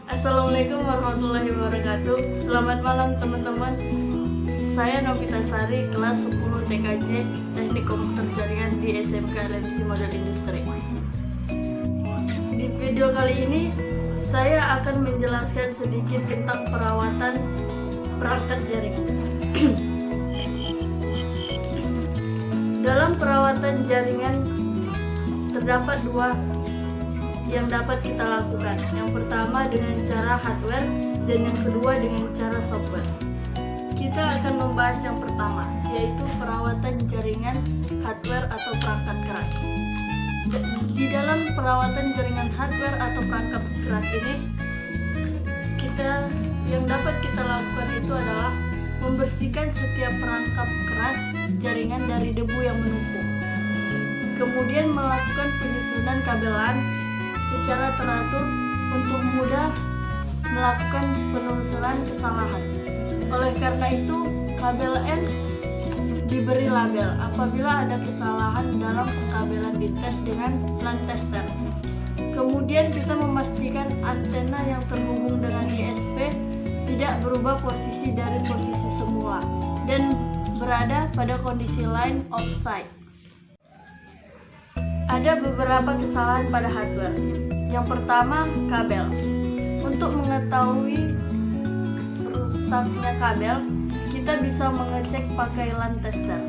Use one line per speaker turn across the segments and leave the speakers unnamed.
Assalamualaikum warahmatullahi wabarakatuh. Selamat malam teman-teman. Saya Novita Sari, kelas 10 TKJ Teknik Komputer Jaringan di SMK Revisi Model Industri. Di video kali ini saya akan menjelaskan sedikit tentang perawatan perangkat jaringan. Dalam perawatan jaringan terdapat dua yang dapat kita lakukan. Yang pertama dengan cara hardware dan yang kedua dengan cara software. Kita akan membahas yang pertama, yaitu perawatan jaringan hardware atau perangkat keras. Di dalam perawatan jaringan hardware atau perangkat keras ini, yang dapat kita lakukan itu adalah membersihkan setiap perangkat keras jaringan dari debu yang menumpuk. Kemudian melakukan penyusunan kabelan secara teratur untuk mudah melakukan penelusuran kesalahan. Oleh karena itu, kabel N diberi label apabila ada kesalahan dalam pengkabelan dites dengan LAN tester. Kemudian kita memastikan antena yang terhubung dengan ISP tidak berubah posisi dari posisi semula dan berada pada kondisi line of sight. Ada beberapa kesalahan pada hardware. Yang pertama, kabel. Untuk mengetahui rusaknya kabel, kita bisa mengecek pakai LAN tester.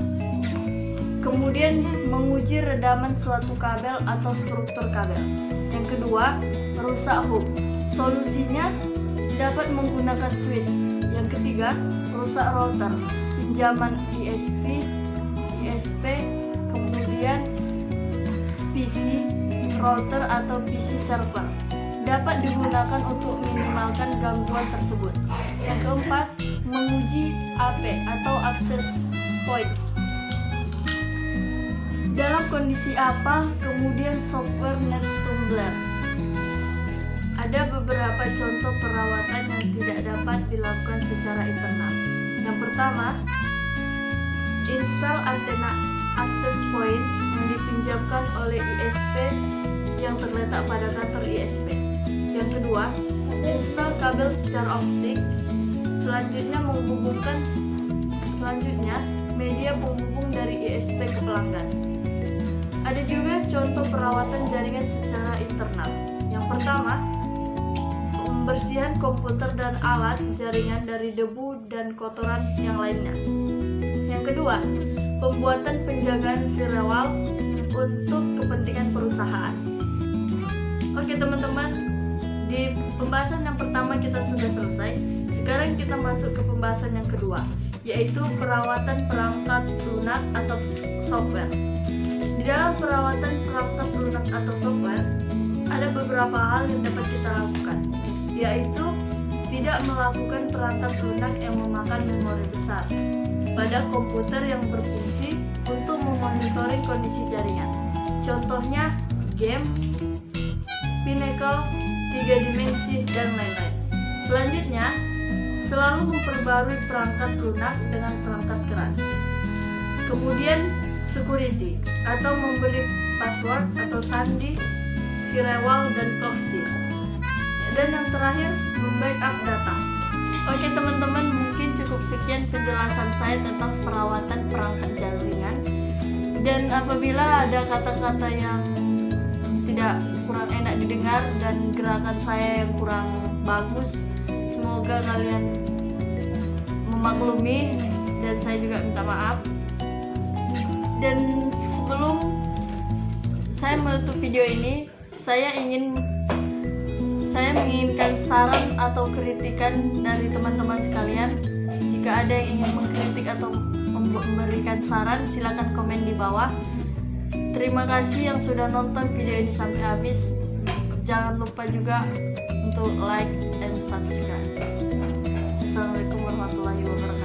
Kemudian menguji redaman suatu kabel atau struktur kabel. Yang kedua, rusak hub. Solusinya dapat menggunakan switch. Yang ketiga, rusak router, pinjaman ISP, kemudian PC, router atau PC server dapat digunakan untuk minimalkan gangguan tersebut. Yang keempat, menguji AP atau access point. Dalam kondisi apa, kemudian software NetTumbler. Ada beberapa contoh perawatan yang tidak dapat dilakukan secara internal. Yang pertama, install antena access point yang dipinjamkan oleh ISP yang terletak pada kantor ISP. Yang kedua, install kabel secara optik. Selanjutnya media penghubung dari ISP ke pelanggan. Ada juga contoh perawatan jaringan secara internal. Yang pertama, pembersihan komputer dan alat jaringan dari debu dan kotoran yang lainnya. Yang kedua, pembuatan penjagaan firewall untuk kepentingan perusahaan. Oke teman-teman, di pembahasan yang pertama kita sudah selesai. Sekarang kita masuk ke pembahasan yang kedua, yaitu perawatan perangkat lunak atau software. Di dalam perawatan perangkat lunak atau software, ada beberapa hal yang dapat kita lakukan, yaitu tidak melakukan perangkat lunak yang memakan memori besar pada komputer yang berfungsi untuk memonitoring kondisi jaringan. Contohnya game, Pinnacle, 3 dimensi, dan lain-lain. Selanjutnya, selalu memperbarui perangkat lunak dengan perangkat keras. Kemudian, security atau memberi password atau sandi, firewall, dan proxy. Dan yang terakhir, membackup data. Oke teman-teman, mungkin cukup sekian penjelasan saya tentang perawatan perangkat jaringan. Dan apabila ada kata-kata yang kurang enak didengar dan gerakan saya yang kurang bagus, semoga kalian memaklumi dan saya juga minta maaf. Dan sebelum saya menutup video ini, saya menginginkan saran atau kritikan dari teman-teman sekalian. Jika ada yang ingin mengkritik atau memberikan saran, silakan komen di bawah. Terima kasih yang sudah nonton video ini sampai habis. Jangan lupa juga untuk like dan subscribe. Assalamualaikum warahmatullahi wabarakatuh.